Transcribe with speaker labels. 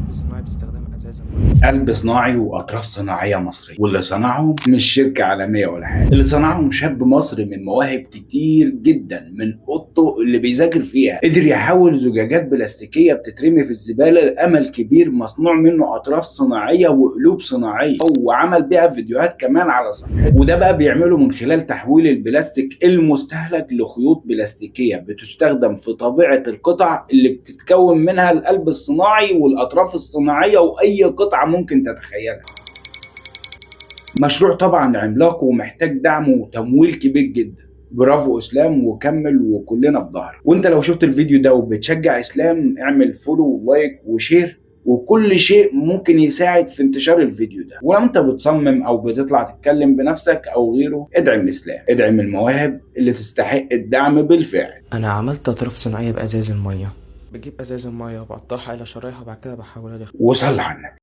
Speaker 1: الصناعي باستخدام ازاز الميه.
Speaker 2: قلب صناعي واطراف صناعيه مصريه، واللي صنعهم مش شركه عالميه ولا حاجه، اللي صنعهم شاب مصري من مواهب كتير جدا. من اوضته اللي بيذاكر فيها قدر يحول زجاجات بلاستيكيه بتترمي في الزباله لامل كبير مصنوع منه اطراف صناعيه وقلوب صناعيه، وعمل بيها فيديوهات كمان على صفحته. وده بقى بيعمله من خلال تحويل البلاستيك المستهلك لخيوط بلاستيكيه بتستخدم في طبيعه القطع اللي بتتكون منها القلب الصناعي والاطراف الصناعيه واي قطعه ممكن تتخيلها. مشروع طبعا عملاق ومحتاج دعم وتمويل كبير جدا. برافو اسلام، وكمل وكلنا في ظهرك. وانت لو شفت الفيديو ده وبتشجع اسلام اعمل فولو ولايك وشير وكل شيء ممكن يساعد في انتشار الفيديو ده. ولو انت بتصمم او بتطلع تتكلم بنفسك او غيره، ادعم اسلام، ادعم المواهب اللي تستحق الدعم بالفعل.
Speaker 1: انا عملت اطراف صناعيه بازاز الميه. بجيب ازاز الميه وبقطعها الى شرايح وبعد كده بحولها
Speaker 2: وصل على النبي.